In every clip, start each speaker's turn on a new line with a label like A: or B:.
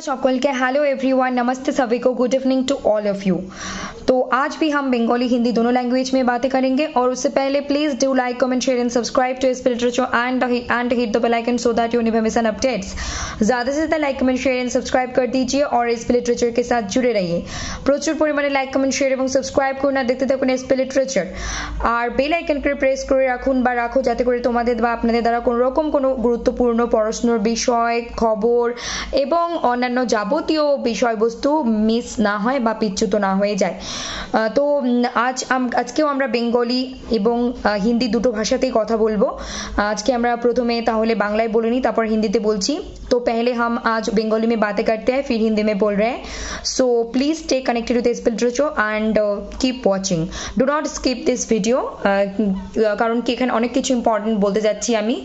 A: सकल के hello everyone, नमस्ते सभी को, good evening to all of you. तो आज भी हम बंगाली हिंदी दोनों लैंग्वेज में बातें करेंगे और उससे पहले please do like comment share and subscribe to spirit literature and hit the bell icon so that you never miss an updates. ज्यादा से ज्यादा like comment share and subscribe कर दीजिए और स्पिरिट लिटरेचर के साथ जुड़े रहिए। प्रचुर परिमाणे लाइक कमेंट शेयर এবং সাবস্ক্রাইব করুন আর দেখতে থাকুন স্পিরিট লিটারেচার আর বেল আইকন করে প্রেস করে রাখুন বা রাখো যাতে করে তোমাদের বা আপনাদের দ্বারা কোনো রকম কোনো গুরুত্বপূর্ণ পড়াশোনার বিষয় খবর এবং অন্যান্য যাবতীয় বিষয়বস্তু মিস না হয় বা পিচ্যুত না হয়ে যায়। তো আজকেও আমরা বেঙ্গলি এবং হিন্দি দুটো ভাষাতেই কথা বলবো। আজকে আমরা প্রথমে তাহলে বাংলায় বলে নিই, তারপর হিন্দিতে বলছি। तो पहले हम आज बंगाली में बातें करते हैं, फिर हिंदी में बोल रहे हैं। So please stay connected with spirit literature and keep watching, do not skip this video, কারণ কি এখানে অনেক কিছু ইম্পর্টেন্ট বলতে যাচ্ছি আমি।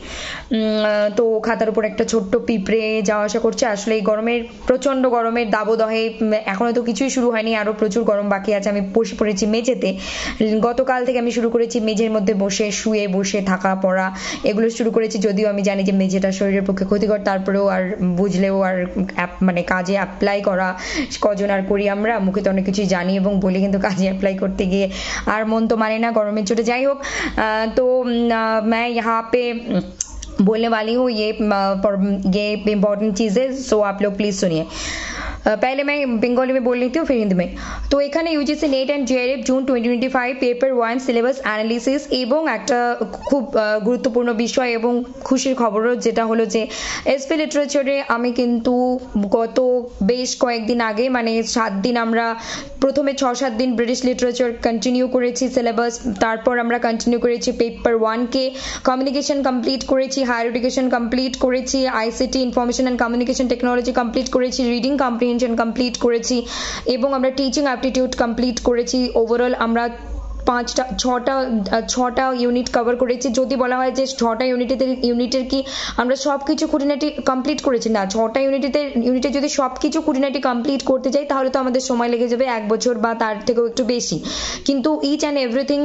A: তো খাতার উপর একটা ছোট্ট পিঁপড়ে যাওয়া আসা করছে। আসলে এই গরমের প্রচন্ড গরমের দাবদাহে এখনো তো কিছুই শুরু হয়নি, আরো প্রচুর গরম বাকি আছে। আমি বসে পড়েছি মেঝেতে। গতকাল থেকে আমি শুরু করেছি মেঝের মধ্যে বসে শুয়ে বসে থাকা পড়া এগুলো শুরু করেছি, যদিও আমি জানি যে মেঝেটা শরীরের পক্ষে ক্ষতিকর, তারপরেও আর বুঝলেও আর মানে কাজে অ্যাপ্লাই করা কজন আর করি, আমরা মুখে তো অনেক কিছুই জানি এবং বলি, কিন্তু কাজে অ্যাপ্লাই করতে গিয়ে আর মন তো মানে না গরমের চোটে। যাই হোক, তো मैं यहाँ पे बोलने वाली हूँ ये इम्पोर्टेंट चीज़ें, सो आप लोग प्लीज सुनिए। पहले मैं बंगाली में बोल लेती हूँ फिर हिंदी में। तो এখানে UGC net and JRF June 2025 paper 1 syllabus analysis এবং একটা খুব গুরুত্বপূর্ণ বিষয় এবং খুশির খবরও যেটা হলো যে এসপি লিটারেচারে আমি কিন্তু গত বেশ কয়েকদিন আগে মানে 7 দিন আমরা প্রথমে 6-7 দিন ব্রিটিশ লিটারেচার কন্টিনিউ করেছি সিলেবাস, তারপর আমরা কন্টিনিউ করেছি পেপার 1 কে, কমিউনিকেশন কমপ্লিট করেছি, হায়ার এডুকেশন কমপ্লিট করেছি, ICT information and communication technology complete করেছি, রিডিং কম্প্রিহেনশন কমপ্লিট করেছি এবং আমরা টিচিং অ্যাপটিটিউড কমপ্লিট করেছি। ওভারঅল আমরা 6টা ইউনিট কভার করেছি। যদি বলা হয় যে 6টা ইউনিটের কি আমরা সবকিছু খুঁটিনাটি কমপ্লিট করেছি, না, 6টা ইউনিটে যদি সবকিছু খুঁটিনাটি কমপ্লিট করতে যাই তাহলে তো আমাদের সময় লেগে যাবে 1 বছর বা তার থেকেও একটু বেশি। কিন্তু ইচ অ্যান্ড এভরিথিং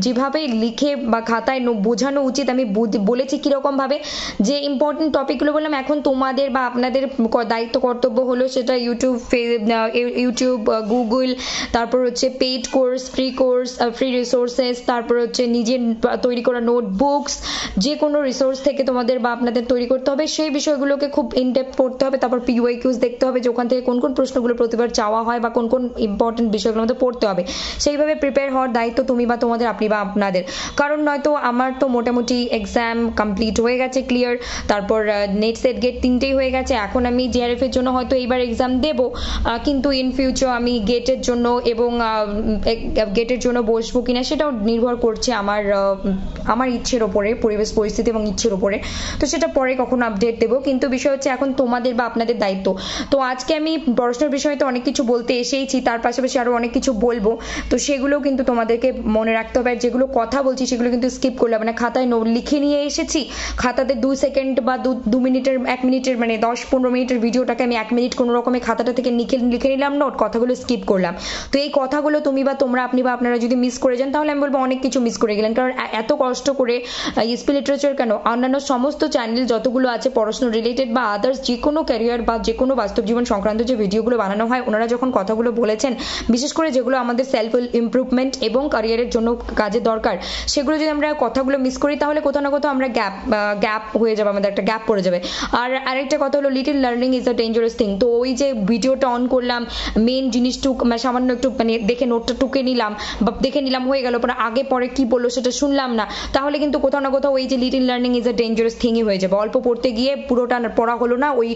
A: যেভাবে লিখে বা খাতায় বোঝানো উচিত আমি বলেছি কিরকম ভাবে, যে ইম্পর্টেন্ট টপিকগুলো বললাম। এখন তোমাদের বা আপনাদের দায়িত্ব কর্তব্য হলো সেটা ইউটিউব গুগল, তারপর হচ্ছে paid course, free course, free resources, তারপর হচ্ছে নিজের তৈরি করা নোটবুকস, যে কোনো রিসোর্স থেকে তোমাদের বা আপনাদের তৈরি করতে হবে, সেই বিষয়গুলোকে খুব ইনডেপথ পড়তে হবে। তারপর পিওয়াইকিউজ দেখতে হবে যে ওখান থেকে কোন কোন প্রশ্নগুলো প্রতিবার চাওয়া হয় বা কোন কোন ইম্পর্টেন্ট বিষয়গুলো আমাদের পড়তে হবে। সেইভাবে প্রিপেয়ার হওয়ার দায়িত্ব তুমি বা তোমাদের, আপনি বা আপনাদের। কারণ নয়তো আমার তো মোটামুটি এক্সাম কমপ্লিট হয়ে গেছে, ক্লিয়ার, তারপর নেট সেট গেট 3টেই হয়ে গেছে। এখন আমি জিআরএফ এর জন্য হয়তো এইবার এক্সাম দেব, কিন্তু ইন ফিউচার আমি গেটের জন্য এবং গেটের জন্য বসবো কিনা সেটাও নির্ভর করছে আমার ইচ্ছের ওপরে, পরিবেশ পরিস্থিতি এবং ইচ্ছের ওপরে। তো সেটা পরে কখনো আপডেট দেবো, কিন্তু বিষয় হচ্ছে এখন তোমাদের বা আপনাদের দায়িত্ব। তো আজকে আমি পড়াশোনার বিষয়ে তো অনেক কিছু বলতে এসেইছি, তার পাশাপাশি আরো অনেক কিছু বলবো। তো সেগুলো কিন্তু তোমাদেরকে মনে রাখতে হবে, আর যেগুলো কথা বলছি সেগুলো কিন্তু স্কিপ করলে হবে না। খাতায় লিখে নিয়ে এসেছি, খাতাতে 2 সেকেন্ড বা 2 মিনিটের 1 মিনিটের মানে 10-15 মিনিটের ভিডিওটাকে আমি 1 মিনিট কোনো রকমে খাতাটা থেকে লিখে নিলাম নোট, কথাগুলো স্কিপ করলাম। তো এই কথাগুলো তুমি বা তোমরা, আপনি বা আপনারা যদি মিস করে যান তাহলে আমি বলবো অনেক কিছু মিস করে গেলেন। কারণ এত কষ্ট করে এসপি লিটারেচার কেন, অন্যান্য সমস্ত চ্যানেল যতগুলো আছে পড়াশোনা রিলেটেড বা আদার্স যে কোনো ক্যারিয়ার বা যে কোনো বাস্তব জীবন সংক্রান্ত যে ভিডিওগুলো বানানো হয়, ওনারা যখন কথাগুলো বলেছেন, বিশেষ করে যেগুলো আমাদের সেলফ ইমপ্রুভমেন্ট এবং ক্যারিয়ারের জন্য কাজে দরকার, সেগুলো যদি আমরা কথাগুলো মিস করি তাহলে কোথাও না কোথাও আমরা গ্যাপ হয়ে যাবে, আমাদের একটা গ্যাপ পড়ে যাবে। আর আরেকটা কথা হলো, little learning is a dangerous thing. তো ওই যে ভিডিওটা অন করলাম, মেন জিনিসটুক সামান্য একটু মানে দেখে নোটটা টুকে নিলাম বা দেখে নিলাম, হয়ে গেল, পরে আগে পরে কি বললো সেটা শুনলাম না, তাহলে কিন্তু কোথাও না কোথাও ওই যে little learning is a dangerous থিংই হয়ে যাবে। অল্প পড়তে গিয়ে পুরোটা পড়া হলো না, ওই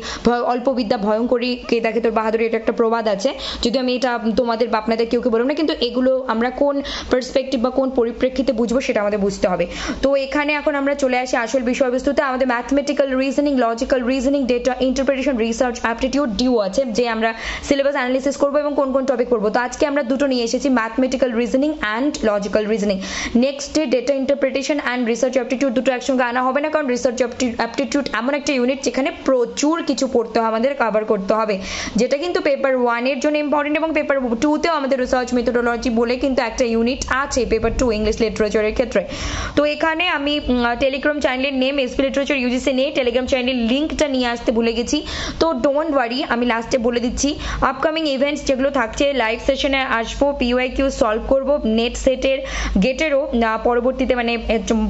A: অল্প বিদ্যা ভয়ঙ্করী কে দেখে তোর বাহাদুরি, এটা একটা প্রবাদ আছে। যদি আমি এটা তোমাদের বা আপনাদের কেউ বলবো না, কিন্তু এগুলো আমরা কোন পার্সপেক্টিভ বা কোন পরিপ্রেক্ষিতে বুঝবো সেটা আমাদের বুঝতে হবে। তো এখানে এখন আমরা চলে আসি আসল বিষয়বস্তুতে। আমাদের mathematical reasoning, logical reasoning, data interpretation, research, aptitude due আছে, যে আমরা সিলেবাস অ্যানালিসিস করবো এবং কোন কোন টপিক পড়বো। তো আজকে আমরা দুটো নিয়ে এসেছি, mathematical reasoning and logical reasoning. Next day data interpretation and research aptitude দুটো একসঙ্গে আনা হবে না, কারণ রিসার্চ অ্যাপটিটিউড এমন একটা ইউনিট যেখানে প্রচুর কিছু পড়তে হবে, আমাদের কভার করতে হবে, যেটা কিন্তু পেপার 1 এর জন্য ইম্পর্টেন্ট, এবং পেপার 2 তেও আমাদের রিসার্চ মেথোডোলজি বলে কিন্তু একটা ইউনিট আছে পেপার 2 ইংলিশ লিটারেচারের ক্ষেত্রে। তো এখানে আমি টেলিগ্রাম চ্যানেলের নেম এসপি লিটারেচার ইউজিসি নেই, টেলিগ্রাম চ্যানেলের লিঙ্কটা নিয়ে আসতে ভুলে গেছি। তো ডোন্ট ওয়ারি, আমি লাস্টে বলে দিচ্ছি আপকামিং ইভেন্টস যেগুলো থাকছে, লাইভ সেশনে আসবো, পিওয়াইকিউ সলভ করবো, নেট সেটের গেটেরও পরবর্তীতে, মানে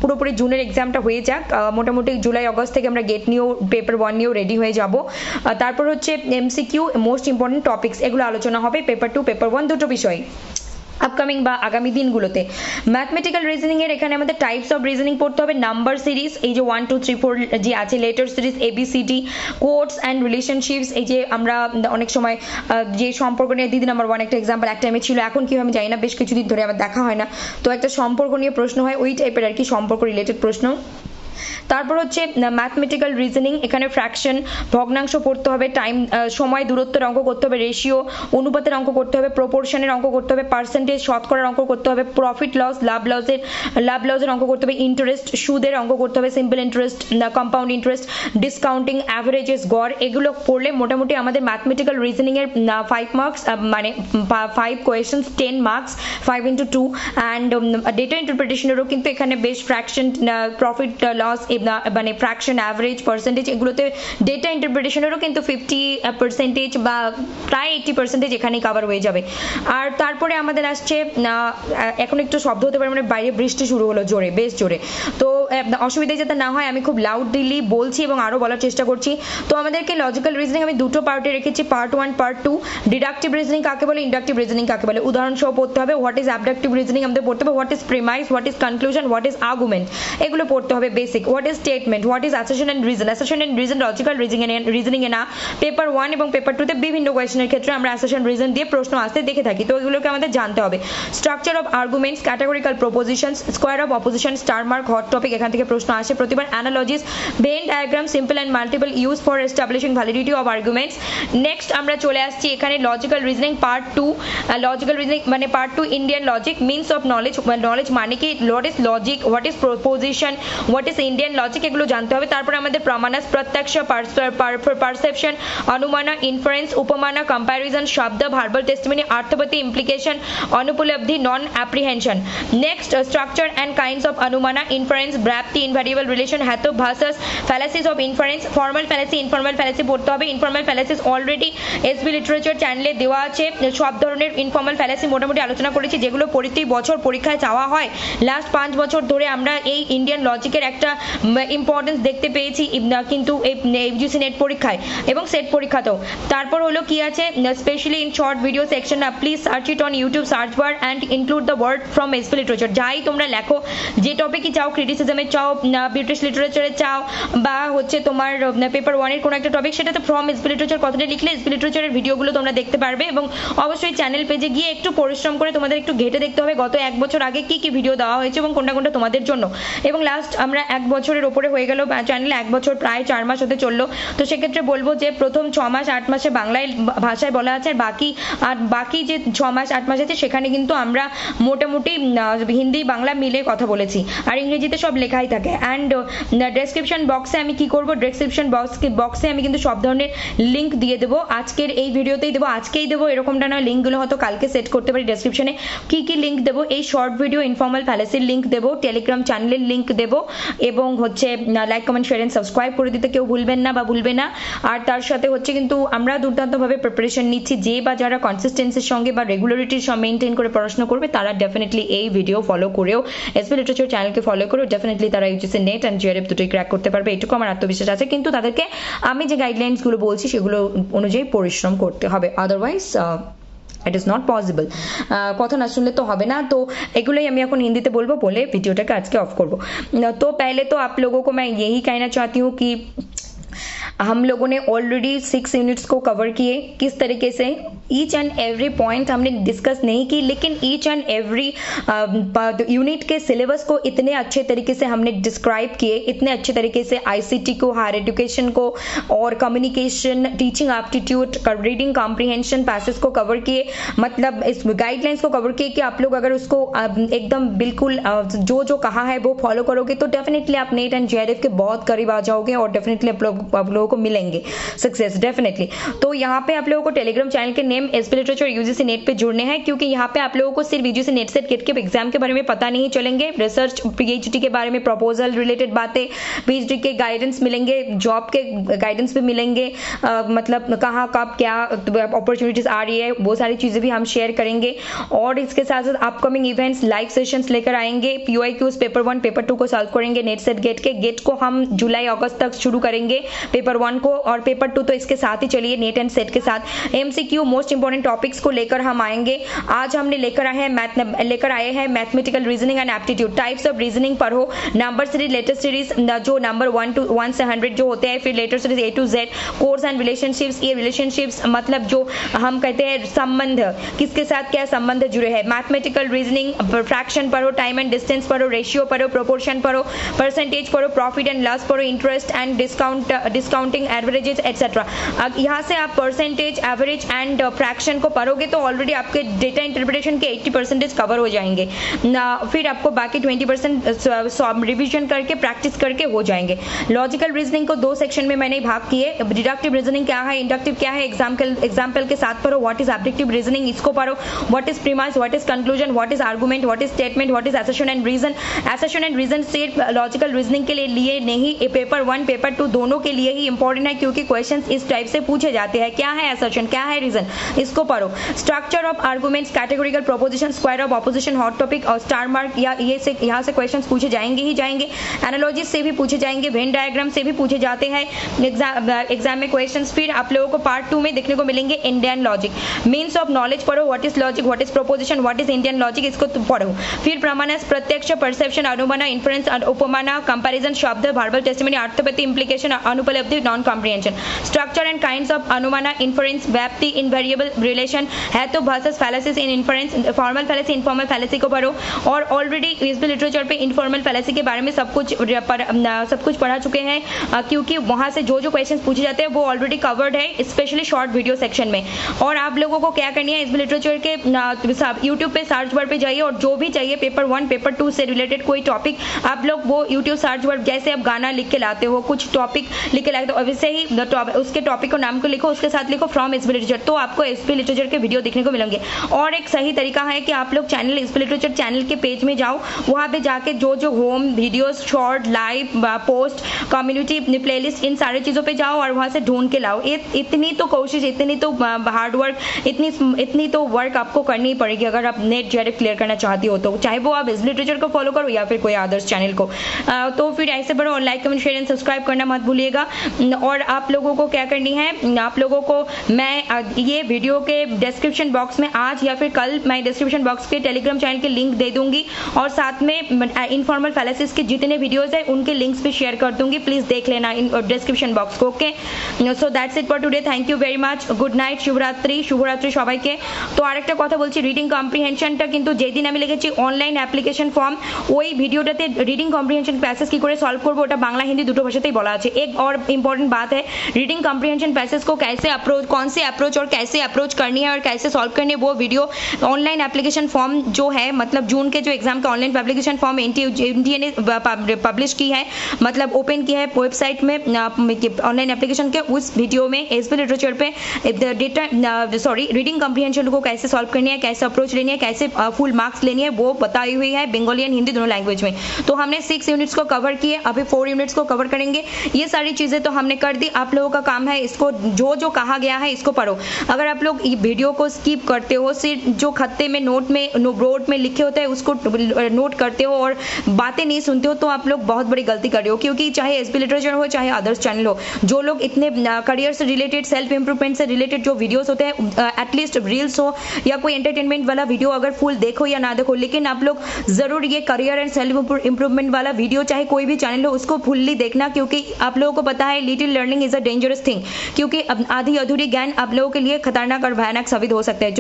A: পুরোপুরি জুনের এক্সামটা হয়ে যাক, মোটামুটি জুলাই আগস্ট থেকে আমরা গেট নিয়েও পেপার 1 নিয়েও রেডি হয়ে যাব। তারপর হচ্ছে এমসিকিউ, মোস্ট ইম্পর্টেন্ট টপিকস, এগুলো আলোচনা হবে পেপার 2 পেপার 1 দুটো বিষয় আপকামিং বা আগামী দিনগুলোতে। ম্যাথমেটিক্যাল রিজনিং এর এখানে আমাদের টাইপস অফ রিজনিং পড়তে হবে, নাম্বার সিরিজ, এই যে 1 2 3 4 যে আছে, letter series, A B C D, codes and relationships, এই যে আমরা অনেক সময় যে সম্পর্ক নিয়ে, দিদি নাম্বার 1 একটা এক্সাম্পল এক টাইমে ছিল, এখন কি আমি জানি না, বেশ কিছুদিন ধরে আমার দেখা হয় না, তো একটা সম্পর্ক নিয়ে প্রশ্ন হয়, ওই টাইপের আর কি সম্পর্ক রিলেটেড প্রশ্ন। তারপর হচ্ছে ম্যাথমেটিক্যাল রিজনিং, এখানে ফ্র্যাকশন, ভগ্নাংশ পড়তে হবে, টাইম সময় দূরত্বের অঙ্ক করতে হবে, রেশিও অনুপাতের অঙ্ক করতে হবে, প্রপোর্শনের অঙ্ক করতে হবে, পার্সেন্টেজ শতকরার অঙ্ক করতে হবে, প্রফিট লস, লাভ লসের অঙ্ক করতে হবে, ইন্টারেস্ট সুদের অঙ্ক করতে হবে, simple interest, compound interest, discounting, অ্যাভারেজেস, গড়, এগুলো পড়লে মোটামুটি আমাদের ম্যাথমেটিক্যাল রিজনিং এর 5 মার্কস, মানে 5 questions 10 marks, 5 into 2, and data ইন্টারপ্রিটেশনেরও কিন্তু এখানে বেশ ফ্র্যাকশন, প্রফিট লস, মানে ফ্র্যাকশন, অ্যাভারেজ, পার্সেন্টেজ, এগুলোতে ডেটা ইন্টারপ্রিটেশনেরও কিন্তু 50% বা প্রায় 80% এখানেই কভার হয়ে যাবে। আর তারপরে আমাদের আসছে, এখন একটু শব্দ হতে পারে, মানে বাইরে বৃষ্টি শুরু হলো জোরে, বেশ জোরে, তো অসুবিধা যাতে না হয় আমি খুব লাউডলি বলছি এবং আরো বলার চেষ্টা করছি। তো আমাদেরকে লজিক্যাল রিজনিং আমি দুটো পার্টে রেখেছি, পার্ট 1 পার্ট 2। ডিডাকটিভ রিজনিং কাকে বলে, ইন্ডাকটিভ রিজনিং কাকে বলে, উদাহরণ সহ পড়তে হবে। হোয়াট ইজ অ্যাবডাকটিভ রিজনিং আমাদের পড়তে হবে, what is premise, what is conclusion, what is argument, এগুলো পড়তে হবে basic. What is statement, what is assertion and reason, assertion and reason logical reasoning এ না, পেপার 1 এবং পেপার 2 তে বিভিন্ন কোয়েশ্চেনের ক্ষেত্রে আমরা অ্যাসার্শন রিজন দিয়ে প্রশ্ন আসতে দেখে থাকি, তো এগুলোকে আমাদের জানতে হবে। Structure of arguments, categorical propositions, square of opposition, star mark, hot topic, এখান থেকে প্রশ্ন আসে প্রতিবার। Analogies, Venn diagram, simple and multiple use for establishing validity of arguments. Next আমরা চলে আসছি এখানে logical reasoning part 2। Logical reasoning মানে part 2, Indian logic, means of knowledge, knowledge মানে কি, what is logic, what is proposition, what is Indian logic, এগুলো জানতে হবে। তারপরে আমাদের প্রমাণাস, প্রত্যক্ষ, পারসেপশন, অনুমানা, ইনফারেন্স, উপমানা, কম্প্যারিজন, শব্দ, ভার্বাল টেস্টিমনি, অর্থবতী, ইমপ্লিকেশন, অনুপলব্ধি, non apprehension. Next structure and kinds of অনুমানা, ইনফারেন্স, ব্যাপ্তি, ইনভ্যারিয়েবল রিলেশন, হ্যাতো, versus, fallacies of inference, formal fallacy, informal fallacy পড়তে হবে। Informal fallacies already SB Literature চ্যানেলে দেওয়া আছে, সব ধরনের ইনফর্মাল ফ্যালাসি মোটামুটি আলোচনা করেছি, যেগুলো প্রতি বছর পরীক্ষায় চাওয়া হয়। লাস্ট 5 বছর ধরে আমরা এই ইন্ডিয়ান লজিকের একটা ইম্পর্টেন্স দেখতে পেয়েছি, কিন্তু ইউজিসি নেট পরীক্ষায় এবং সেট পরীক্ষাতেও। তারপর হলো কি আছে, specially in short video section, please search it on YouTube search bar and include the word from SP literature. যাই তোমরা লেখো, যে টপিকই চাও, ক্রিটিসিজমের চাও, ব্রিটিশ লিটারেচারের চাও, বা হচ্ছে তোমার পেপার 1 এর কোনো একটা টপিক, সেটাতে ফ্রম এসপি লিটারেচার কথাটা লিখলে এসপি লিটারেচারের ভিডিওগুলো তোমরা দেখতে পারবে। এবং অবশ্যই চ্যানেল পেজে গিয়ে একটু পরিশ্রম করে তোমাদের একটু ঘেটে দেখতে হবে গত 1 বছর আগে কি কি ভিডিও দেওয়া হয়েছে এবং কোনটা কোনটা তোমাদের জন্য। এবং লাস্ট আমরা 1 বছরের উপরে হয়ে গেল চ্যানেলে, 1 বছর প্রায় 4 মাস হতে চললো। তো সেক্ষেত্রে বলবো যে প্রথম 6 মাস 8 মাসে বাংলায় ভাষায় বলা আছে, আর বাকি যে 6 মাস 8 মাস আছে সেখানে কিন্তু আমরা মোটামুটি হিন্দি বাংলা মিলে কথা বলেছি, আর ইংরেজিতে সব লেখাই থাকে। অ্যান্ড ডেসক্রিপশন বক্সে আমি কি করবো, ডেসক্রিপশন বক্সে আমি কিন্তু সব ধরনের লিঙ্ক দিয়ে দেবো, আজকের এই ভিডিওতেই দেবো, আজকেই দেবো এরকমটা নয়, লিঙ্কগুলো হয়তো কালকে সেট করতে পারি। ডেসক্রিপশনে কি কি লিঙ্ক দেবো, এই শর্ট ভিডিও ইনফর্মাল ফ্যালাসির লিঙ্ক দেবো, টেলিগ্রাম চ্যানেলের লিঙ্ক দেবো, এবং হচ্ছে like comment share and subscribe করে দিতে কেউ ভুলবেন না বা ভুলবে না। আর তার সাথে হচ্ছে কিন্তু আমরা দুর্দান্তভাবে প্রিপারেশন নিচ্ছি, যে বা যারা কনসিস্টেন্সির সঙ্গে বা রেগুলারিটির সঙ্গে মেনটেন করে পড়াশোনা করবে তারা ডেফিনেটলি এই ভিডিও ফলো করেও, এসপি লিটারেচার চ্যানেলকে ফলো করেও ডেফিনেটলি তারা ইউজিসি নেট অ্যান্ড জিআরএফ দুটোই ক্র্যাক করতে পারবে, এটুকু আমার আত্মবিশ্বাস আছে। কিন্তু তাদেরকে আমি যে গাইডলাইন্সগুলো বলছি সেগুলো অনুযায়ী পরিশ্রম করতে হবে, otherwise it is not possible. কথা না শুনলে তো হবে না। তো এগুলোই আমি এখন হিন্দিতে বলবো, বলে ভিডিওটাকে আজকে অফ করবো। তো पहले तो आप लोगों को मैं यही कहना चाहती हूँ कि हम लोगों ने ऑलरेडी 6 यूनिट्स को कवर किए। किस तरीके से ईच एंड एवरी पॉइंट हमने डिस्कस नहीं की, लेकिन ईच एंड एवरी यूनिट के सिलेबस को इतने अच्छे तरीके से हमने डिस्क्राइब किए, इतने अच्छे तरीके से आईसीटी को, हायर एजुकेशन को और communication, teaching aptitude, reading comprehension passage को कवर किए, मतलब इस गाइडलाइंस को कवर किए कि आप लोग अगर उसको एकदम बिल्कुल जो जो कहा है वो फॉलो करोगे तो डेफिनेटली आप नेट एंड जेआरएफ के बहुत करीब आ जाओगे और डेफिनेटली आप लोगों को मिलेंगे सक्सेस डेफिनेटली। तो यहाँ पे आप लोगों को टेलीग्राम चैनल के name SP literature UGC net पे जुड़ने हैं, क्योंकि यहाँ पे आप लोगों को सिर्फ यूजीसी नेट सेट गेट के एग्जाम के बारे में पता नहीं चलेंगे, रिसर्च पीएचडी के बारे में, प्रपोजल रिलेटेड बातें, पीएचडी के गाइडेंस मिलेंगे, जॉब के गाइडेंस भी मिलेंगे, मतलब कहाँ कब क्या अपॉर्चुनिटीज आ रही है वो सारी चीजें भी हम शेयर करेंगे। और इसके साथ साथ अपकमिंग इवेंट्स, लाइव सेशंस लेकर आएंगे, पीओआईक्यूज पेपर 1 पेपर 2 को सॉल्व करेंगे नेट सेट गेट के। गेट को हम जुलाई अगस्त तक शुरू करेंगे पेपर 1 को, और पेपर 2 तो इसके साथ ही चलिए नेट एंड सेट के साथ। एमसीक्यू मोस्ट इंपोर्टेंट टॉपिक्स को लेकर हम आएंगे। आज हमने लेकर आए हैं mathematical reasoning and aptitude, types of reasoning पढ़ो, नंबर सीरीज, लेटेस्ट सीरीज जो नंबर 1 से 100 जो होते हैं, फिर letter series A to Z, course and relationships. ये रिलेशनशिप्स मतलब जो हम कहते हैं संबंध, किसके साथ क्या संबंध जुड़े हैं। मैथमेटिकल रीजनिंग, फ्रैक्शन पढ़ो, टाइम एंड डिस्टेंस पढ़ो, रेशियो पढ़ो, प्रोपोर्शन पढ़ो, परसेंटेज पढ़ो, प्रॉफिट एंड लॉस पढ़ो, interest and discounting, averages etcetera. अब यहाँ से आप परसेंटेज, एवरेज एंड फ्रैक्शन को पढ़ोगे तो ऑलरेडी आपके डेटा इंटरप्रिटेशन के 80% कवर हो जाएंगे। फिर आपको बाकी 20% रिविजन करके प्रैक्टिस करके हो जाएंगे। लॉजिकल रीजनिंग को 2 सेक्शन में मैंने भाग किए। डिडक्टिव रीजनिंग क्या है, इंडक्टिव क्या है, एग्जाम्पल के साथ पढ़ो। व्हाट इज एब्जेक्टिव रीजनिंग, इसको पढ़ो। What is premise, what is conclusion, what is argument, what is statement, what is assertion and reason. Assertion and reason सिर्फ लॉजिकल रीजनिंग के लिए नहीं, पेपर 1 पेपर 2 दोनों के लिए ही इंपॉर्टेंट है, क्योंकि क्वेश्चंस इस टाइप से पूछे जाते हैं। क्या है असर्शन, क्या है रीजन, इसको पढ़ो। Structure of arguments, categorical proposition, square of opposition, hot topic और स्टार मार्क, या ये से यहाँ से क्वेश्चंस पूछे जाएंगे ही जाएंगे। एनालॉजी से भी पूछे जाएंगे, वेन डायग्राम से भी पूछे जाते हैं एग्जाम में क्वेश्चंस। फिर आप लोगों को पार्ट 2 में देखने को मिलेंगे Indian logic, means of knowledge पढ़ो, what is logic, what is proposition, what is Indian logic, इसको पढ़ो। फिर प्रमाणस, प्रत्यक्ष, परसेप्शन, अनुमाना, इन्फरेंस, उपमाना, कंपैरिजन, शब्द, वर्बल टेस्टिमनी, अर्थपति, इंप्लीकेशन, अनुपलब्धि, non comprehension. Structure and kinds of अनुमाना, इन्फरेंस, व्याप्ति, इनवेरिएबल रिलेशन, हेतु versus fallacies in inference, formal fallacy, informal fallacy को पढ़ो। और ऑलरेडी एसपी लिटरेचर पे इनफॉर्मल फैलेसी के बारे में सब कुछ पढ़ा चुके हैं, क्योंकि वहां से जो क्वेश्चंस पूछे जाते हैं वो ऑलरेडी कवर्ड है, स्पेशली शॉर्ट वीडियो सेक्शन में। और आप लोगों को क्या करनी है, एसपी लिटरेचर के यूट्यूब पे सर्च बार पे जाइए और जो भी चाहिए पेपर 1 पेपर 2 से रिलेटेड कोई टॉपिक आप लोग वो यूट्यूब सर्च बार, जैसे आप गाना लिख के लाते हो, कुछ टॉपिक लिख के लाते हो, वैसे ही उसके टॉपिक को नाम को लिखो, उसके साथ लिखो फ्रॉम एसपी लिटरेचर, तो आपको एसपी लिटरेचर के वीडियो देखने को मिलेंगे। और एक सही तरीका है कि आप लोग चैनल एसपी लिटरेचर चैनल के पेज में जाओ, वहां पे जाके जो home videos, short, live, post, community playlist, इन सारी चीजों पे जाओ और वहां से ढूंढ के लाओ। इतनी तो कोशिश, इतनी तो हार्ड वर्क, इतनी तो वर्क आपको करनी पड़ेगी अगर आप नेट जेआरएफ क्लियर करना चाहती हो तो, चाहे वो आप एसपी लिटरेचर को फॉलो करो या फिर कोई अदर्स चैनल को। तो फिर ऐसे बढ़ो और like, comment, share and subscribe करना मत भूलिएगा। और आप लोगों को क्या करनी है, आप लोगों को मैं ये वीडियो के डिस्क्रिप्शन बॉक्स में आज या फिर कल मैं डिस्क्रिप्शन बॉक्स के टेलीग्राम चैनल के लिंक दे दूंगी, और साथ में इनफॉर्मल फैलेसिस के जितने वीडियोस है उनके लिंक्स भी शेयर कर दूंगी, प्लीज देख लेना इन डिस्क्रिप्शन बॉक्स को। Okay, so that's it for today, thank you very माच, गुड नाइट, শুভরাত্রি সবাইকে। তো আরেকটা কথা বলছি, রিডিং কম্প্রিহেনশনটা কিন্তু যেদিন আমি লিখেছি অনলাইন অ্যাপ্লিকেশন ফর্ম, ওই ভিডিওটাতে রিডিং কম্প্রিহেনশন पैसेज की করে सॉल्व করব, ওটা বাংলা হিন্দি দুটো ভাষাতেই বলা আছে। एक और इंपॉर्टेंट बात है, रीडिंग कॉम्प्रिहेंशन पैसेज को कैसे अप्रोच, कौन से अप्रोच और कैसे अप्रोच करनी है और कैसे सॉल्व करनी है, वो वीडियो ऑनलाइन एप्लीकेशन फॉर्म जो है, मतलब जून के जो एग्जाम का ऑनलाइन एप्लीकेशन फॉर्म एनटीए ने पब्लिश की है, मतलब ओपन की है वेबसाइट में ऑनलाइन एप्लीकेशन के, उस वीडियो में एसपी लिटरेचर पे रीडिंग कॉम्प्रिहेंशन को कैसे सॉल्व करनी है, कैसे अप्रोच लेनी है, कैसे फुल मार्क्स लेनी है, वो बताई हुई है बंगाली एंड हिंदी दोनों लैंग्वेज में। तो हमने 6 यूनिट्स को कवर किए, अभी 4 यूनिट्स को कवर करेंगे। ये सारी चीजें तो हमने कर दी, आप लोगों का काम है इसको जो कहा गया है इसको पढ़ो। अगर आप लोग वीडियो को स्किप करते हो, सिर्फ जो खत्ते में बोर्ड में लिखे होते हैं उसको नोट करते हो और बातें नहीं सुनते हो, तो आप लोग बहुत बड़ी गलती कर रहे हो, क्योंकि चाहे एसपी लिटरेचर हो चाहे अदर्स चैनल हो, जो लोग इतने करियर से रिलेटेड, सेल्फ इंप्रूवमेंट से रिलेटेड जो वीडियोस होते हैं, एटलीस्ट रील्स हो या कोई एंटरटेनमेंट वाला वीडियो, अगर फुल देखो या ना देखो, लेकिन आप लोग जरूर ये करियर एंड सेल्फ इंप्रूवमेंट वाला वीडियो चाहे कोई भी चैनल हो उसको फुल्ली देखना, क्योंकि आप लोगों को पता है little learning is a dangerous thing, क्योंकि आधी अधूरी ज्ञान आप लोगों के लिए खतरनाक और भयानक साबित हो सकता है।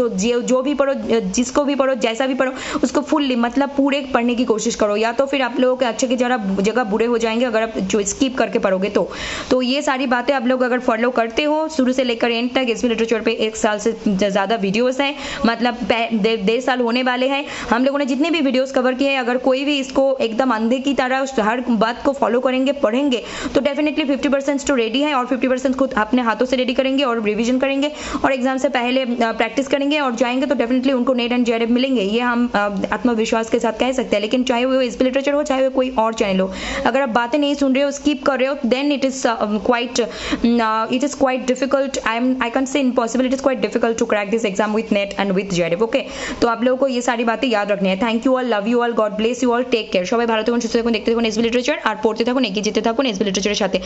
A: जो भी पढ़ो, जिसको भी पढ़ो, जैसा भी पढ़ो, उसको फुल्ली मतलब पूरे पढ़ने की कोशिश करो, या तो फिर आप लोगों के अच्छे की जगह बुरे हो जाएंगे अगर आप जो स्किप करके पढ़ोगे तो ये सारी बातें आप लोग अगर फॉलो करते हो शुरू से लेकर एंड तक। एसपी लिटरेचर पे 1 साल से ज्यादा वीडियोस हैं, मतलब 1.5 साल होने वाले हैं। हम लोगों ने जितने भी वीडियोस कवर किए हैं, अगर कोई भी इसको एकदम अंधे की तरह हर बात को फॉलो करेंगे, पढ़ेंगे, तो डेफिनेटली 50% तो रेडी है और 50% खुद अपने हाथों से रेडी करेंगे और रिवीजन करेंगे और एग्जाम से पहले प्रैक्टिस करेंगे और जाएंगे तो डेफिनेटली उनको नेट एंड जेआरएफ मिलेंगे। ये हम आत्मविश्वास के साथ कह सकते हैं। लेकिन चाहे वो एसपी लिटरेचर हो, चाहे वो कोई और चैनल हो, अगर आप बातें नहीं सुन रहे हो, स्किप कर रहे हो, then it is quite difficult, I can say impossible, it is quite difficult to crack this exam with NET and with JRF. Okay, तो आप लोगों को ये सारी बातें याद रखनी है। Thank you all, love you all, God bless you all, take care. সবাই ভালো থাকুন, সুস্থ থাকুন, দেখতে থাকুন এসবি লিটারেচার আর পড়তে থাকুন, এগিয়ে যেতে থাকুন এসবি লিটারেচারের সাথে।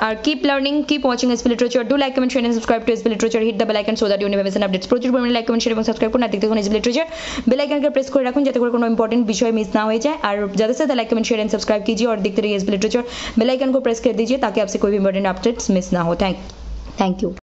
A: আর keep learning, keep watching SB Literature. Do like, comment, share and subscribe to SB Literature. Hit the bell icon so that you never miss an updates. প্রচুর পরিমাণে লাইক, কমেন্ট, শেয়ার এবং সাবস্ক্রাইব করুন আর দেখতে থাকুন এসবি লিটারেচার। বেল আইকনকে press করে রাখুন যাতে করে কোনো इंपॉर्टेंट विषय मिस ना हो जाए। और ज़्यादा से ज़्यादा like, comment, share and subscribe कीजिए और देखते रहिए एसबी लिटरेचर। बेल आइकन को प्रेस कर दीजिए ताकि आपसे कोई भी इंपॉर्टेंट अपडेट्स मिस ना हो। Thank you.